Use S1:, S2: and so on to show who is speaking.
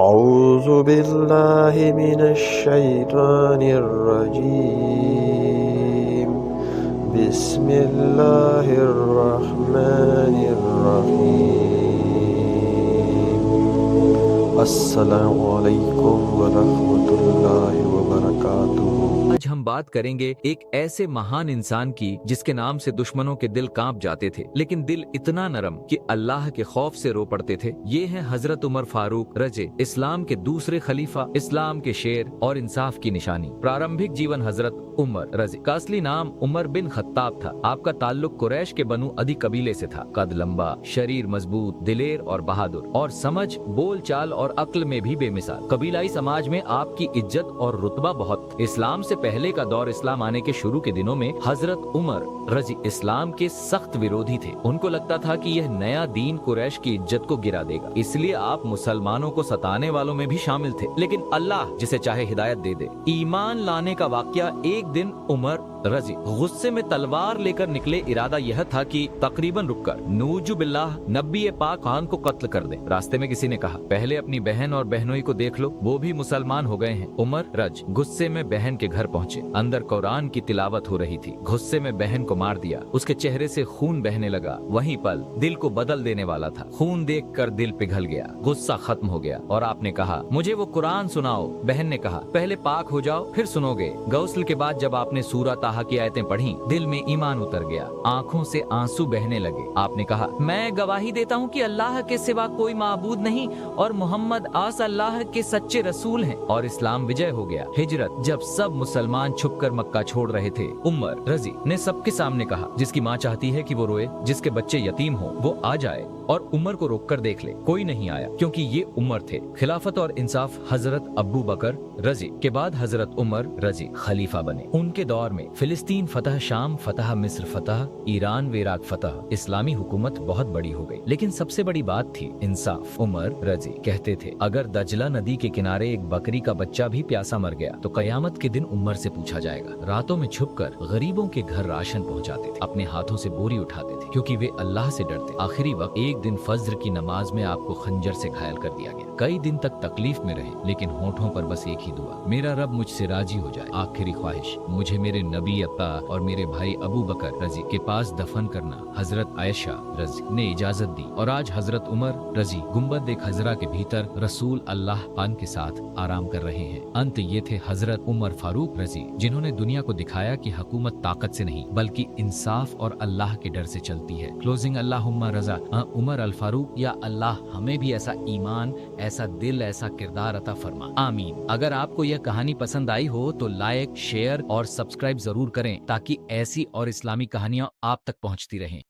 S1: أعوذ بالله من الشيطان الرجيم بسم الله الرحمن الرحيم السلام علیکم ورحمۃ اللہ وبرکاتہ۔
S2: آج ہم بات کریں گے ایک ایسے مہان انسان کی جس کے نام سے دشمنوں کے دل کانپ جاتے تھے، لیکن دل اتنا نرم کہ اللہ کے خوف سے رو پڑتے تھے۔ یہ ہیں حضرت عمر فاروق رضی، اسلام کے دوسرے خلیفہ، اسلام کے شیر اور انصاف کی نشانی۔ پرارمبھک جیون حضرت عمر رضی کا اصلی نام عمر بن خطاب تھا۔ آپ کا تعلق قریش کے بنو ادی قبیلے سے تھا۔ قد لمبا، شریر مضبوط، دلیر اور بہادر، اور سمجھ، بول چال اور عقل میں بھی بے مثال۔ قبیلائی سماج میں آپ کی عزت اور رتبہ بہت۔ اسلام سے پہلے کا دور، اسلام آنے کے شروع کے دنوں میں حضرت عمر رضی اسلام کے سخت ویرودھی تھے۔ ان کو لگتا تھا کہ یہ نیا دین قریش کی عزت کو گرا دے گا، اس لیے آپ مسلمانوں کو ستانے والوں میں بھی شامل تھے۔ لیکن اللہ جسے چاہے ہدایت دے دے۔ ایمان لانے کا واقعہ، ایک دن عمر رضی غصے میں تلوار لے کر نکلے۔ ارادہ یہ تھا کہ تقریباً رک کر نوجو باللہ نبی پاک خان کو قتل کر دیں۔ راستے میں کسی نے کہا، پہلے اپنی بہن اور بہنوئی کو دیکھ لو، وہ بھی مسلمان ہو گئے ہیں۔ عمر رض غصے میں بہن کے گھر پہنچے۔ اندر قرآن کی تلاوت ہو رہی تھی۔ غصے میں بہن کو مار دیا۔ اس کے چہرے سے خون بہنے لگا۔ وہیں پل دل کو بدل دینے والا تھا۔ خون دیکھ کر دل پگھل گیا، غصہ ختم ہو گیا، اور آپ نے کہا، مجھے وہ قرآن سناؤ۔ بہن نے کہا، پہلے پاک ہو جاؤ پھر سنو گے۔ غسل کے بعد جب آپ نے سورہ طٰہٰ کی آیتیں پڑھی، دل میں ایمان اتر گیا، آنکھوں سے آنسو بہنے لگے۔ آپ نے کہا، میں گواہی دیتا ہوں کہ اللہ کے سوا کوئی معبود نہیں، اور محمد آس اللہ کے سچے رسول ہیں، اور اسلام وجے ہو گیا۔ ہجرت، جب سب مسلمان چھپ کر مکہ چھوڑ رہے تھے، عمر رضی نے سب کے سامنے کہا، جس کی ماں چاہتی ہے کہ وہ روئے، جس کے بچے یتیم ہوں وہ آ جائے اور عمر کو روک کر دیکھ لے۔ کوئی نہیں آیا، کیونکہ یہ عمر تھے۔ خلافت اور انصاف، حضرت ابو بکر رضی کے بعد حضرت عمر رضی خلیفہ بنے۔ ان کے دور میں فلسطین فتح، شام فتح، مصر فتح، ایران و عراق فتح، اسلامی حکومت بہت بڑی ہو گئی۔ لیکن سب سے بڑی بات تھی انصاف۔ عمر رضی کہتے تھے، اگر دجلہ ندی کے کنارے ایک بکری کا بچہ بھی پیاسا مر گیا تو قیامت کے دن عمر سے پوچھا جائے گا۔ راتوں میں چھپ کر غریبوں کے گھر راشن پہنچاتے تھے، اپنے ہاتھوں سے بوری اٹھاتے تھے، کیونکہ وہ اللہ سے ڈرتے۔ آخری وقت ایک دن فجر کی نماز میں آپ کو خنجر سے گھائل کر دیا گیا۔ کئی دن تک تکلیف میں رہے، لیکن ہونٹوں پر بس ایک ہی دعا، میرا رب مجھ سے راضی ہو جائے۔ آخری خواہش، مجھے میرے نبی ابا اور میرے بھائی ابو بکر رضی کے پاس دفن کرنا۔ حضرت عائشہ رضی نے اجازت دی، اور آج حضرت عمر رضی گنبد خضرا کے بھیتر رسول اللہ پان کے ساتھ آرام کر رہے ہیں۔ انت یہ تھے حضرت عمر فاروق رضی، جنہوں نے دنیا کو دکھایا کہ حکومت طاقت سے نہیں بلکہ انصاف اور اللہ کے ڈر سے چلتی ہے۔ کلوزنگ، اللہم رضا عمر الفاروق، یا اللہ ہمیں بھی ایسا ایمان، ایسا دل، ایسا کردار عطا فرما، آمین۔ اگر آپ کو یہ کہانی پسند آئی ہو تو لائک، شیئر اور سبسکرائب ضرور کریں، تاکہ ایسی اور اسلامی کہانیاں آپ تک پہنچتی رہیں۔